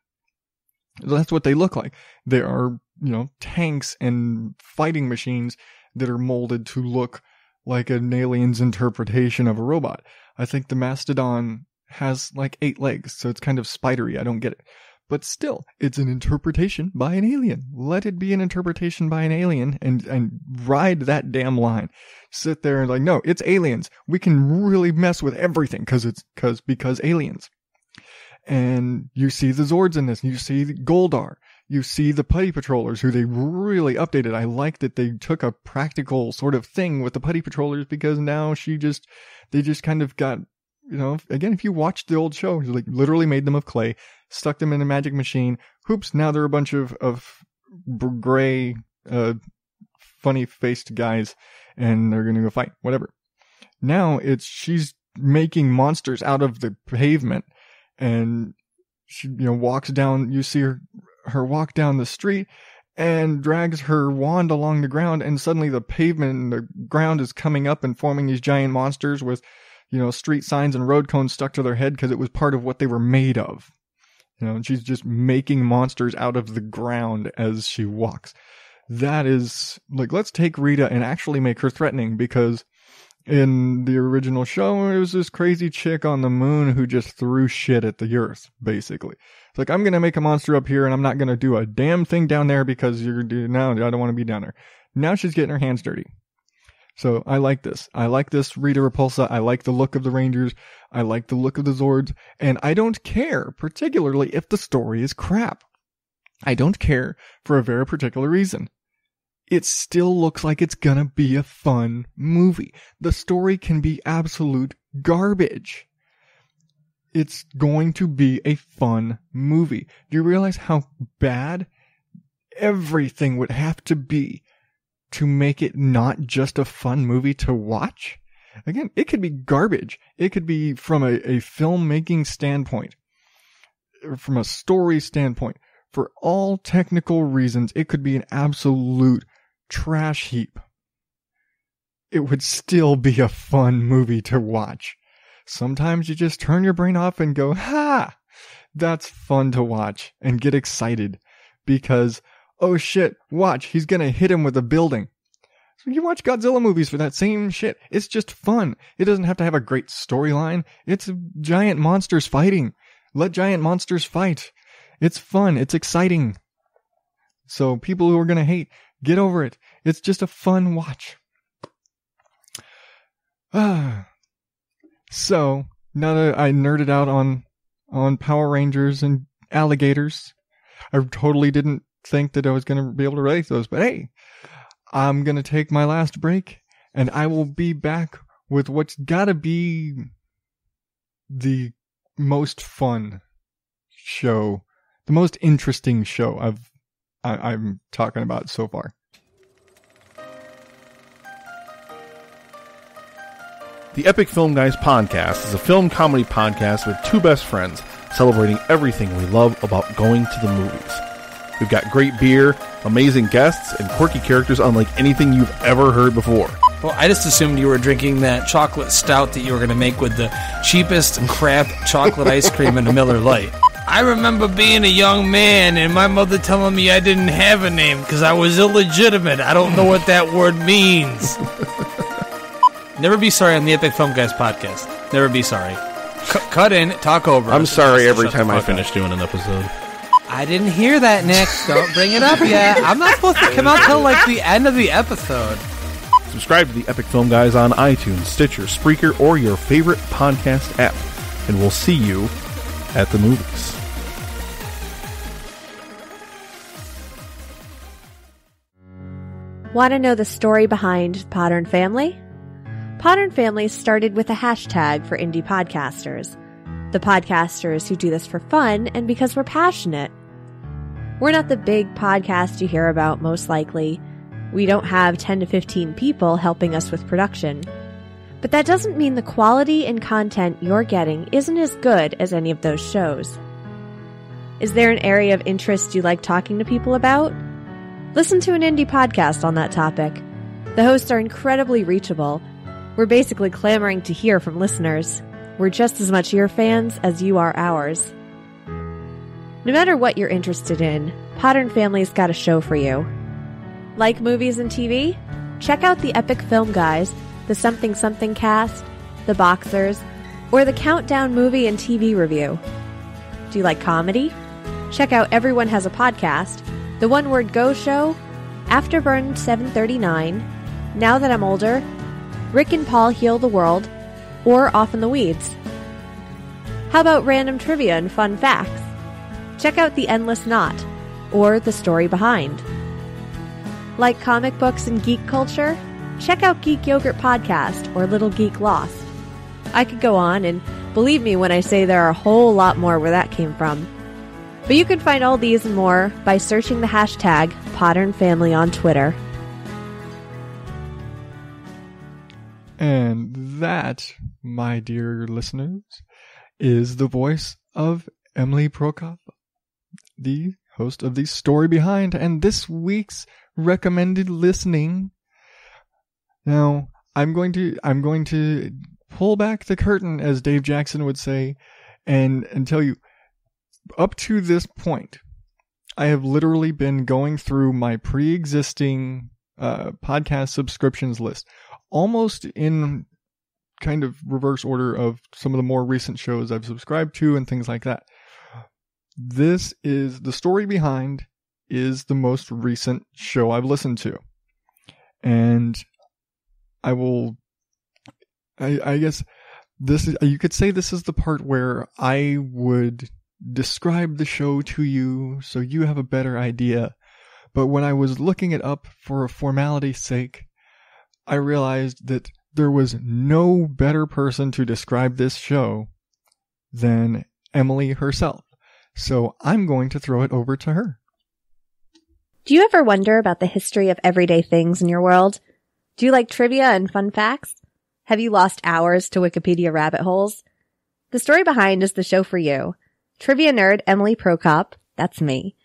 That's what they look like. They are, tanks and fighting machines that are molded to look like an alien's interpretation of a robot. I think the Mastodon has like 8 legs, so it's kind of spidery. I don't get it. But still, it's an interpretation by an alien. Let it be an interpretation by an alien and ride that damn line. Sit there and like, no, it's aliens. We can really mess with everything because aliens. And you see the Zords in this. You see Goldar. You see the Putty Patrollers, who they really updated. I like that they took a practical sort of thing with the Putty Patrollers, because now they just kind of got, again, if you watch the old show, like literally made them of clay, stuck them in a magic machine. Hoops, now they're a bunch of gray, funny faced guys, and they're going to go fight, whatever. Now she's making monsters out of the pavement, and she, walks down, you see her walk down the street and drags her wand along the ground, and suddenly the pavement and the ground is coming up and forming these giant monsters with, street signs and road cones stuck to their head because it was part of what they were made of. And she's just making monsters out of the ground as she walks. That is, like, let's take Rita and actually make her threatening, because in the original show, it was this crazy chick on the moon who just threw shit at the earth, basically. It's like, I'm going to make a monster up here, and I'm not going to do a damn thing down there because I don't want to be down there. Now she's getting her hands dirty. So I like this. I like this Rita Repulsa. I like the look of the Rangers. I like the look of the Zords. And I don't care, particularly if the story is crap. I don't care for a very particular reason. It still looks like it's gonna be a fun movie. The story can be absolute garbage. It's going to be a fun movie. Do you realize how bad everything would have to be to make it not just a fun movie to watch? Again, it could be garbage. It could be from a filmmaking standpoint, from a story standpoint. For all technical reasons, it could be an absolute trash heap. It would still be a fun movie to watch. Sometimes you just turn your brain off and go, ha! That's fun to watch, and get excited because, oh shit, watch, he's gonna hit him with a building. So you watch Godzilla movies for that same shit. It's just fun. It doesn't have to have a great storyline. It's giant monsters fighting. Let giant monsters fight. It's fun. It's exciting. So people who are gonna hate, get over it. It's just a fun watch. So, now that I nerded out on Power Rangers and alligators, I totally didn't think that I was going to be able to rate those. But hey, I'm going to take my last break, and I will be back with what's got to be the most fun show, the most interesting show I'm talking about so far. The Epic Film Guys podcast is a film comedy podcast with two best friends celebrating everything we love about going to the movies. We've got great beer, amazing guests, and quirky characters unlike anything you've ever heard before. Well, I just assumed you were drinking that chocolate stout that you were going to make with the cheapest crap chocolate ice cream in a Miller Lite. I remember being a young man and my mother telling me I didn't have a name because I was illegitimate. I don't know what that word means. Never be sorry on the Epic Film Guys podcast. Never be sorry. Cut in, talk over. I'm sorry every time I finish doing an episode. I didn't hear that, Nick. Don't bring it up yet. I'm not supposed to come out till like the end of the episode. Subscribe to the Epic Film Guys on iTunes, Stitcher, Spreaker, or your favorite podcast app. And we'll see you at the movies. Want to know the story behind Podern Family? Podern Family started with a hashtag for indie podcasters. The podcasters who do this for fun and because we're passionate. We're not the big podcast you hear about, most likely. We don't have 10 to 15 people helping us with production. But that doesn't mean the quality and content you're getting isn't as good as any of those shows. Is there an area of interest you like talking to people about? Listen to an indie podcast on that topic. The hosts are incredibly reachable. We're basically clamoring to hear from listeners. We're just as much your fans as you are ours. No matter what you're interested in, Podern Family's got a show for you. Like movies and TV? Check out the Epic Film Guys, the Something Something Cast, the Boxers, or the Countdown Movie and TV Review. Do you like comedy? Check out Everyone Has a Podcast, the One Word Go Show, Afterburn 739, Now That I'm Older, Rick and Paul Heal the World, or Off in the Weeds. How about random trivia and fun facts? Check out The Endless Knot, or The Story Behind. Like comic books and geek culture? Check out Geek Yogurt Podcast or Little Geek Lost. I could go on, and believe me when I say there are a whole lot more where that came from. But you can find all these and more by searching the hashtag #PodernFamily on Twitter. And that, my dear listeners, is the voice of Emily Prokop, the host of The Story Behind, and this week's recommended listening. Now, I'm going to pull back the curtain, as Dave Jackson would say, and tell you, up to this point, I have literally been going through my pre-existing podcast subscriptions list, almost in kind of reverse order of some of the more recent shows I've subscribed to and things like that. This is The Story Behind is the most recent show I've listened to. And I guess this is, you could say this is the part where I would describe the show to you so you have a better idea. But when I was looking it up for a formality's sake, I realized that there was no better person to describe this show than Emily herself. So I'm going to throw it over to her. Do you ever wonder about the history of everyday things in your world? Do you like trivia and fun facts? Have you lost hours to Wikipedia rabbit holes? The Story Behind is the show for you. Trivia nerd Emily Prokop, that's me,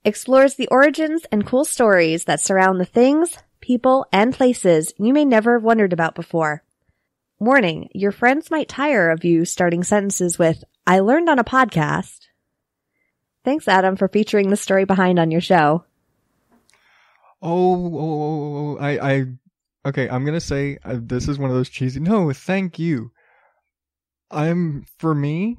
explores the origins and cool stories that surround the things, people, and places you may never have wondered about before. Warning, your friends might tire of you starting sentences with, "I learned on a podcast." Thanks, Adam, for featuring The Story Behind on your show. Okay, I'm going to say this is one of those cheesy, no, thank you. For me,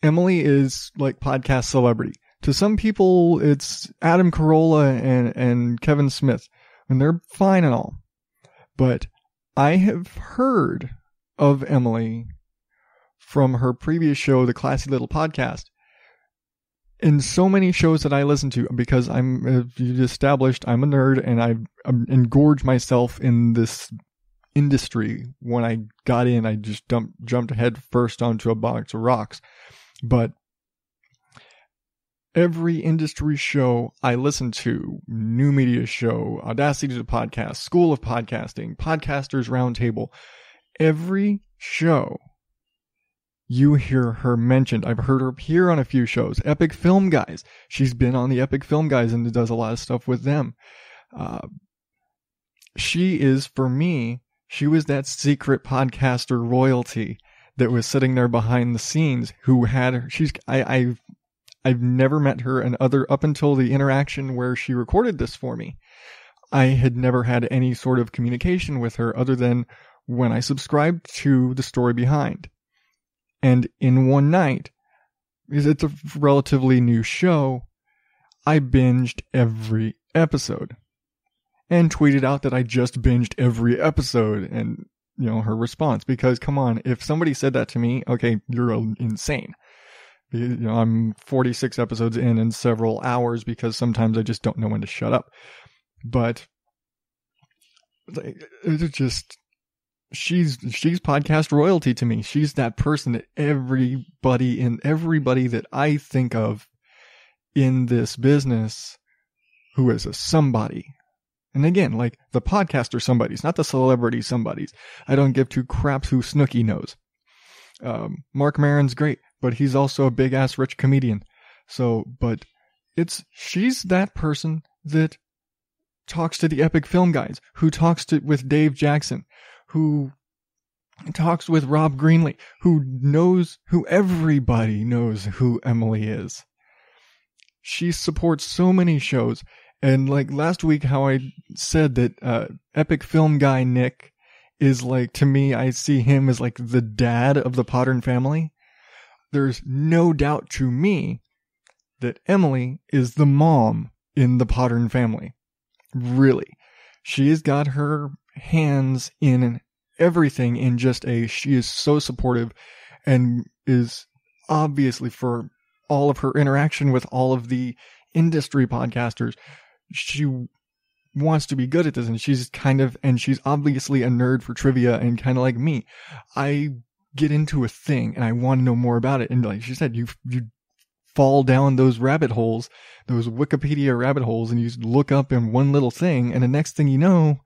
Emily is like podcast celebrity. To some people, it's Adam Carolla and Kevin Smith, and they're fine and all. But I have heard of Emily from her previous show, The Classy Little Podcast, in so many shows that I listen to, because as you established, I'm a nerd, and I've engorged myself in this industry. When I got in, I just jumped head first onto a box of rocks. But every industry show I listen to, New Media Show, Audacity to Podcast, School of Podcasting, Podcasters Roundtable, every show you hear her mentioned. I've heard her appear on a few shows. Epic Film Guys. She's been on the Epic Film Guys and does a lot of stuff with them. She is, for me, she was that secret podcaster royalty that was sitting there behind the scenes who had her. I've never met her, and up until the interaction where she recorded this for me, I had never had any sort of communication with her other than when I subscribed to The Story Behind. And in one night, because it's a relatively new show, I binged every episode and tweeted out that I just binged every episode, and her response, because come on, if somebody said that to me, okay, you're insane. I'm 46 episodes in several hours, because sometimes I just don't know when to shut up. But it's just, she's podcast royalty to me. She's that person that everybody that I think of in this business who is a somebody. And again, like the podcaster somebodies, not the celebrity somebodies. I don't give two craps who Snooki knows. Mark Maron's great, but he's also a big ass rich comedian. So, but she's that person that talks to the Epic Film Guys, who talks with Dave Jackson, who talks with Rob Greenlee, who everybody knows who Emily is. She supports so many shows. And like last week, how I said that Epic Film Guy Nick is like, to me, I see him as like the dad of the Podern family. There's no doubt to me that Emily is the mom in the Podern family. Really. She has got her hands in everything she is so supportive and is obviously, for all of her interaction with all of the industry podcasters, she wants to be good at this, and she's obviously a nerd for trivia, and kind of like me. I get into a thing and I want to know more about it. And like she said, you fall down those rabbit holes, those Wikipedia rabbit holes, and you look up in one little thing, and the next thing you know,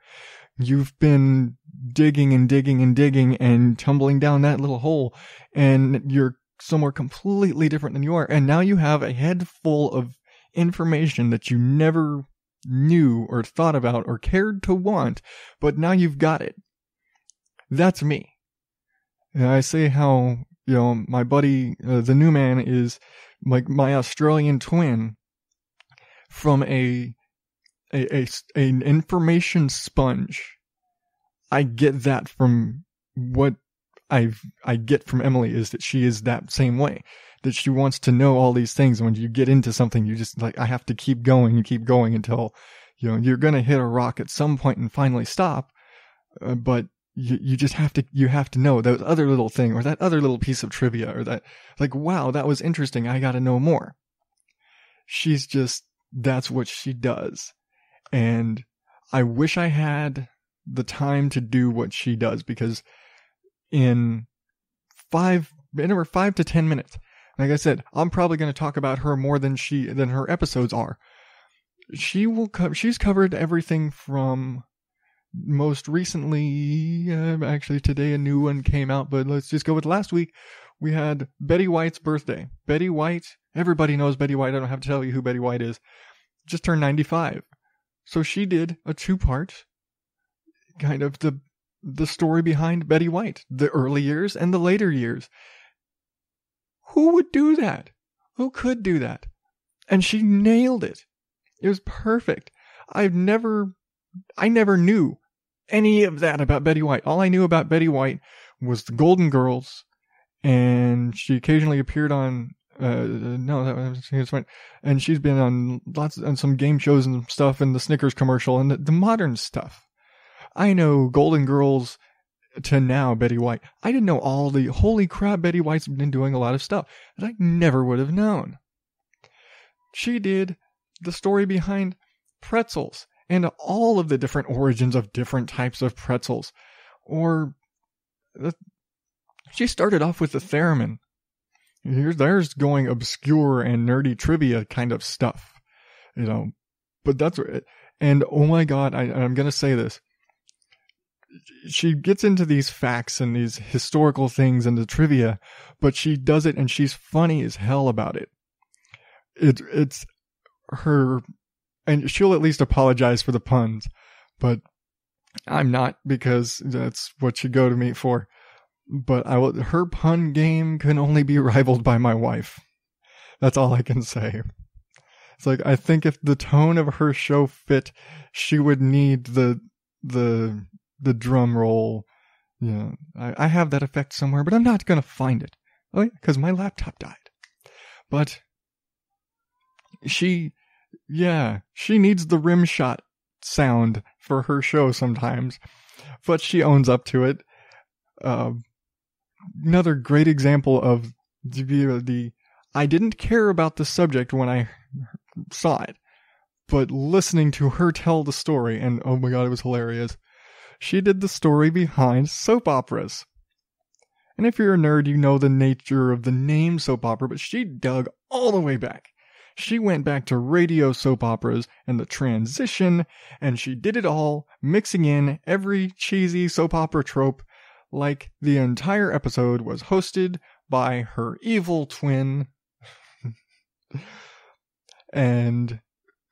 you've been digging and digging and digging and tumbling down that little hole, and you're somewhere completely different than you are. And now you have a head full of information that you never knew or thought about or cared to want, but now you've got it. That's me. And I say how, my buddy, the new man, is like my Australian twin from an information sponge. I get that from what I get from Emily, is that she is that same way, that she wants to know all these things. And when you get into something, you just like, I have to keep going until, you're going to hit a rock at some point and finally stop. But you just have to know those other little thing, or that other little piece of trivia, or that, like, wow, that was interesting. I got to know more. That's what she does. And I wish I had the time to do what she does, because in 5 to 10 minutes, like I said, I'm probably going to talk about her more than her episodes are. She's covered everything from, most recently, actually today a new one came out, but let's just go with last week. We had Betty White's birthday. Betty White, everybody knows Betty White. I don't have to tell you who Betty White is. Just turned 95. So she did a 2-part, kind of the story behind Betty White, the early years and the later years. Who would do that? Who could do that? And she nailed it. It was perfect. I never knew any of that about Betty White. All I knew about Betty White was the Golden Girls, and she occasionally appeared on and she's been on some game shows and stuff, and the Snickers commercial, and the modern stuff. I know Golden Girls to now Betty White. I didn't know all the, holy crap, Betty White's been doing a lot of stuff that I never would have known. She did the story behind pretzels and all of the different origins of different types of pretzels. She started off with the theremin. There's going obscure and nerdy trivia kind of stuff, but that's it. And oh my God, I'm going to say this. She gets into these facts and these historical things and the trivia, but she does it, and she's funny as hell about it. It's her, and she'll at least apologize for the puns, but I'm not, because that's what you go to me for. But her pun game can only be rivaled by my wife. That's all I can say. It's like, I think if the tone of her show fit, she would need the drum roll. I have that effect somewhere, but I'm not going to find it. Oh, yeah, because my laptop died. But she needs the rim shot sound for her show sometimes, but she owns up to it. Another great example of I didn't care about the subject when I saw it, but listening to her tell the story, and oh my God, it was hilarious. She did the story behind soap operas. And if you're a nerd, you know the nature of the name soap opera, but she dug all the way back. She went back to radio soap operas and the transition, and she did it all, mixing in every cheesy soap opera trope, like the entire episode was hosted by her evil twin. And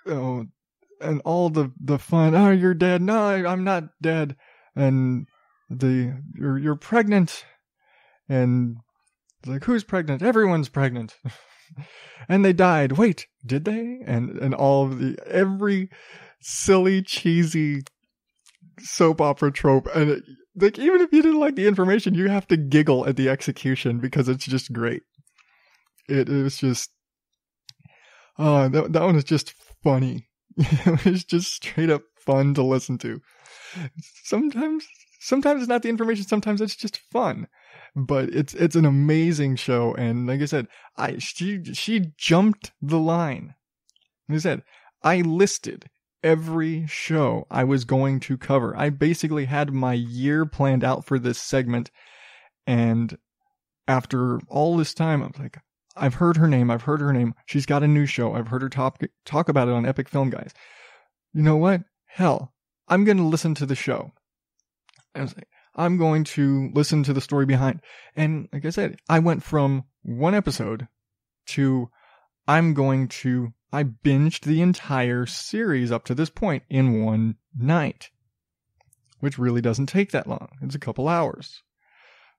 all the fun, oh, you're dead. No, I'm not dead. And you're pregnant. And it's like, who's pregnant? Everyone's pregnant. And they died. Wait, did they? And all of every silly, cheesy soap opera trope. And like, even if you didn't like the information, you have to giggle at the execution because it's just great. It was just, that one is just funny. It was just straight up fun to listen to. Sometimes it's not the information. Sometimes it's just fun. But it's an amazing show, and like I said, she jumped the line. Like I said, I listed every show I was going to cover. I basically had my year planned out for this segment, and after all this time, I was like, I've heard her name. She's got a new show. I've heard her talk about it on Epic Film Guys. You know what? Hell, I'm going to listen to the show. I was like, I'm going to listen to the story behind. And like I said, I went from one episode to I binged the entire series up to this point in one night, which really doesn't take that long. It's a couple hours.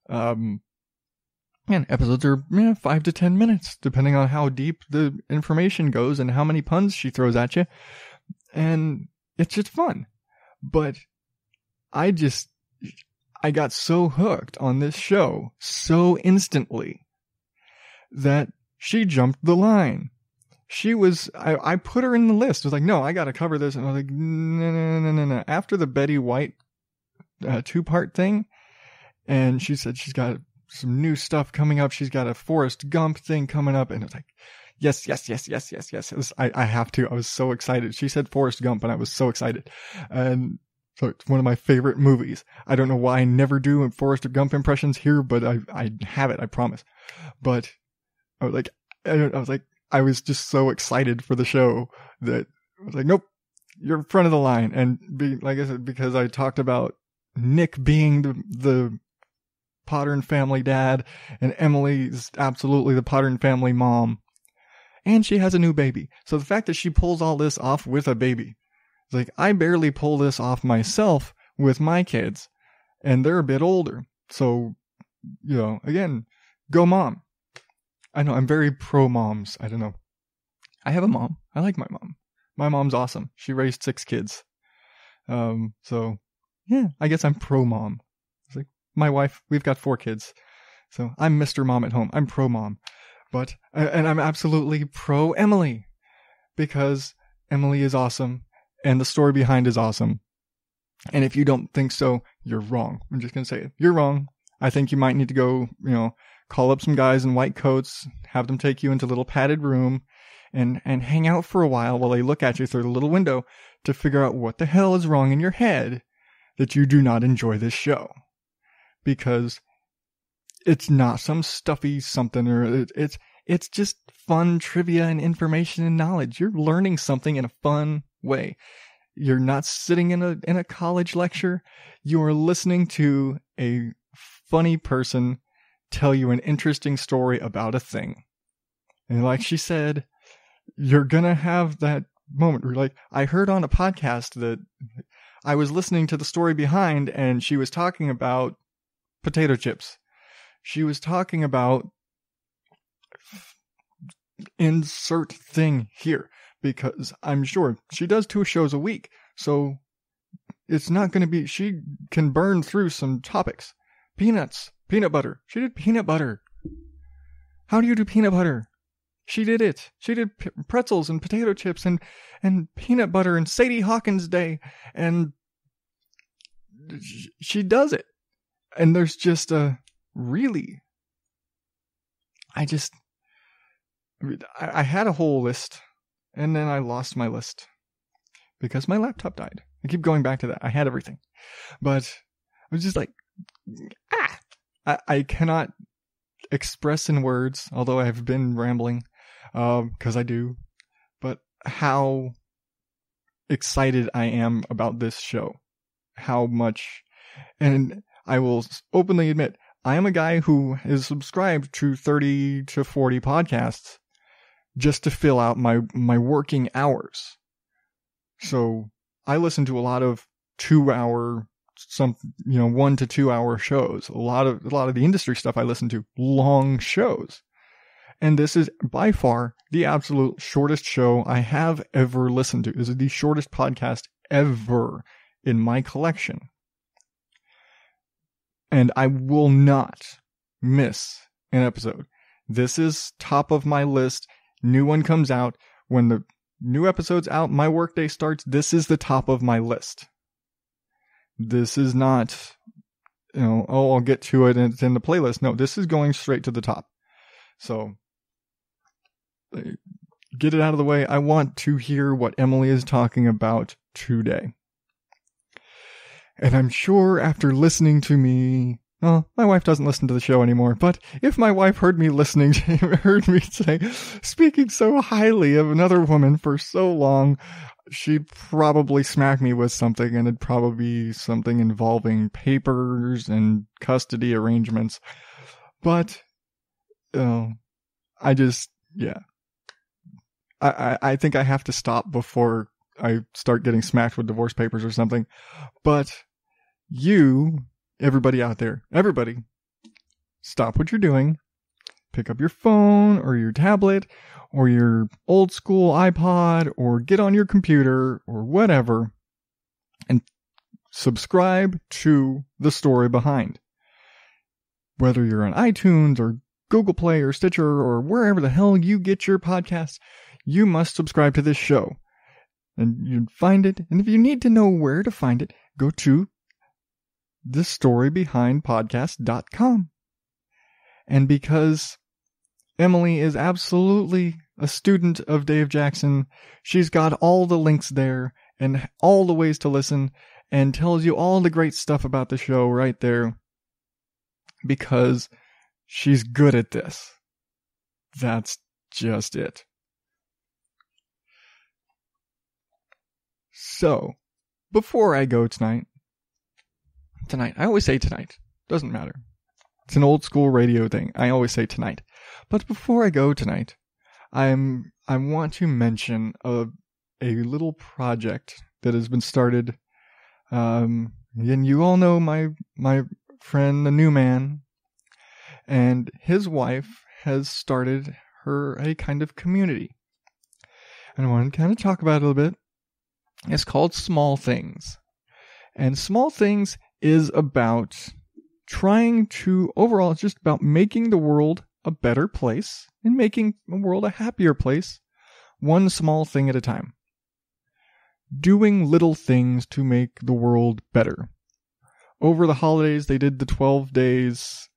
And episodes are 5 to 10 minutes, depending on how deep the information goes and how many puns she throws at you. And it's just fun. But I got so hooked on this show so instantly that she jumped the line. I put her in the list. I was like, no, I got to cover this. And I was like, no. After the Betty White 2-part thing, and she said she's got some new stuff coming up. She's got a Forrest Gump thing coming up. And it's like, yes. I have to. I was so excited. She said Forrest Gump, and I was so excited. And so it's one of my favorite movies. I don't know why I never do Forrest Gump impressions here, but I have it, I promise. But I was just so excited for the show that I was like, nope, you're in front of the line. And like I said, because I talked about Nick being the Potter family dad, and Emily is absolutely the Potter family mom. And she has a new baby. So the fact that she pulls all this off with a baby, it's like, I barely pull this off myself with my kids, and they're a bit older. So, again, go mom. I know, I'm very pro moms. I don't know. I have a mom. I like my mom. My mom's awesome. She raised 6 kids. So, yeah, I guess I'm pro mom. It's like, my wife, we've got 4 kids. So I'm Mr. Mom at home. I'm pro mom. But, and I'm absolutely pro Emily, because Emily is awesome. And the story behind is awesome. And if you don't think so, you're wrong. I'm just going to say it. You're wrong. I think you might need to go, call up some guys in white coats, have them take you into a little padded room, and hang out for a while they look at you through the little window to figure out what the hell is wrong in your head that you do not enjoy this show. Because it's not some stuffy something, or it's just fun trivia and information and knowledge. You're learning something in a fun way. You're not sitting in a college lecture. You are listening to a funny person tell you an interesting story about a thing. And like she said, you're gonna have that moment where, like, I heard on a podcast that I was listening to the story behind, and she was talking about potato chips. She was talking about insert thing here, because I'm sure she does 2 shows a week. So it's not going to be, she can burn through some topics. Peanuts, peanut butter. She did peanut butter. How do you do peanut butter? She did it. She did pretzels and potato chips and peanut butter and Sadie Hawkins Day. And she does it. And there's just I had a whole list, and then I lost my list because my laptop died. I keep going back to that. I had everything, but I was just like, I cannot express in words, although I have been rambling, because I do. how excited I am about this show. How much, and I will openly admit, I am a guy who is subscribed to 30 to 40 podcasts just to fill out my working hours. So I listen to a lot of 2-hour, 1 to 2 hour shows. A lot of the industry stuff I listen to, long shows. And this is by far the absolute shortest show I have ever listened to. This is the shortest podcast ever in my collection. And I will not miss an episode. This is top of my list. New one comes out. When the new episode's out, my workday starts. This is the top of my list. This is not, I'll get to it and it's in the playlist. No, this is going straight to the top. So, get it out of the way. I want to hear what Emily is talking about today. And I'm sure after listening to me, my wife doesn't listen to the show anymore, but if my wife heard me speaking so highly of another woman for so long, she'd probably smack me with something, and it'd probably be something involving papers and custody arrangements. But, I think I have to stop before I start getting smacked with divorce papers or something. But everybody out there, stop what you're doing. Pick up your phone or your tablet or your old school iPod or get on your computer or whatever and subscribe to The Story Behind. Whether you're on iTunes or Google Play or Stitcher or wherever the hell you get your podcasts, you must subscribe to this show. And you find it. And if you need to know where to find it, go to thestorybehindpodcast.com. And because Emily is absolutely a student of Dave Jackson, she's got all the links there and all the ways to listen and tells you all the great stuff about the show right there because she's good at this. That's just it. So, before I go tonight, I always say tonight, doesn't matter. It's an old school radio thing. I always say tonight. But before I go tonight, I want to mention a little project that has been started. And you all know my friend, the new man, and his wife has started a kind of community. And I want to kind of talk about it a little bit. It's called Small Things. And Small Things is about overall, it's just about making the world a better place and making the world a happier place, one small thing at a time. Doing little things to make the world better. Over the holidays, they did the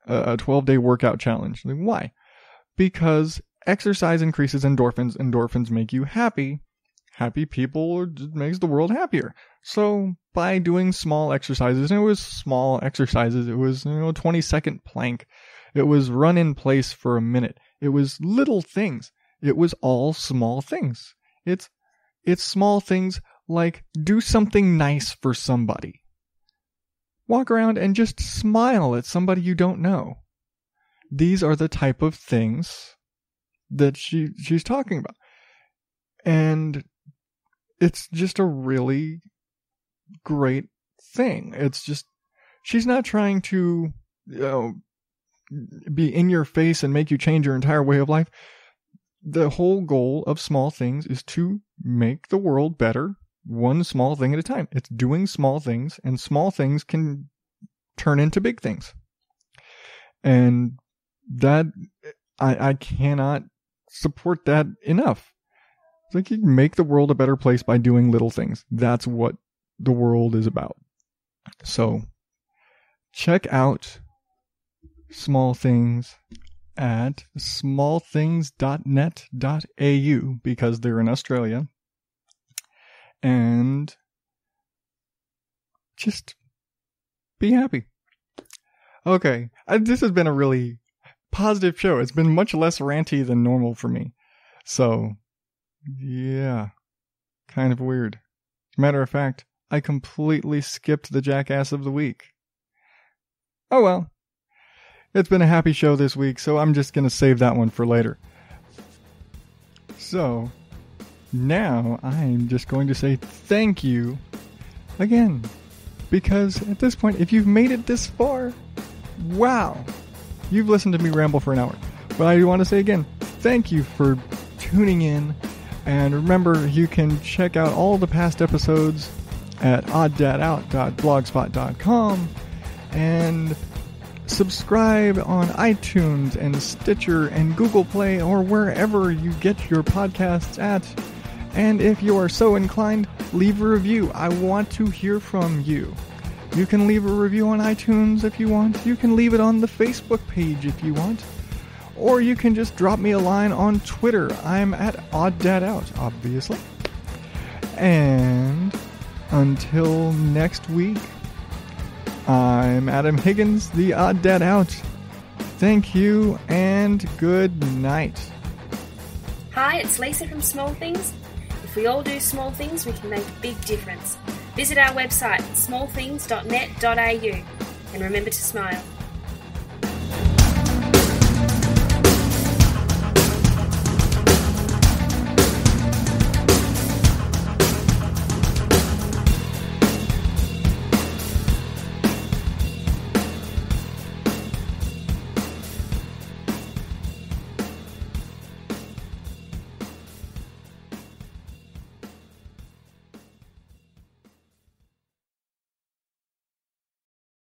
12-day workout challenge. Like, why? Because exercise increases endorphins. Endorphins make you happy. Happy people makes the world happier. So by doing small exercises, and it was small exercises, it was 20-second plank, it was run in place for a minute, it was little things, it was all small things. It's small things like do something nice for somebody. Walk around and just smile at somebody you don't know. These are the type of things that she's talking about. And it's just a really great thing. It's just, she's not trying to be in your face and make you change your entire way of life. The whole goal of Small Things is to make the world better, one small thing at a time. It's doing small things, and small things can turn into big things. And that, I cannot support that enough. It's like you can make the world a better place by doing little things. That's what the world is about. So, check out Small Things at smallthings.net.au because they're in Australia. And just be happy. Okay, this has been a really positive show. It's been much less ranty than normal for me. So, Yeah, kind of weird. Matter of fact, I completely skipped the Jackass of the Week. Oh well. It's been a happy show this week, so I'm just going to save that one for later. So, now I'm just going to say thank you again. Because at this point, if you've made it this far, wow, you've listened to me ramble for an hour. But I want to say again, thank you for tuning in. And remember, you can check out all the past episodes at odddadout.blogspot.com and subscribe on iTunes and Stitcher and Google Play or wherever you get your podcasts at. And if you are so inclined, leave a review. I want to hear from you. You can leave a review on iTunes if you want. You can leave it on the Facebook page if you want. Or you can just drop me a line on Twitter. I'm at OddDadOut, obviously. And until next week, I'm Adam Higgins, the Odd Dad Out. Thank you and good night. Hi, it's Lisa from Small Things. If we all do small things, we can make a big difference. Visit our website, smallthings.net.au, and remember to smile.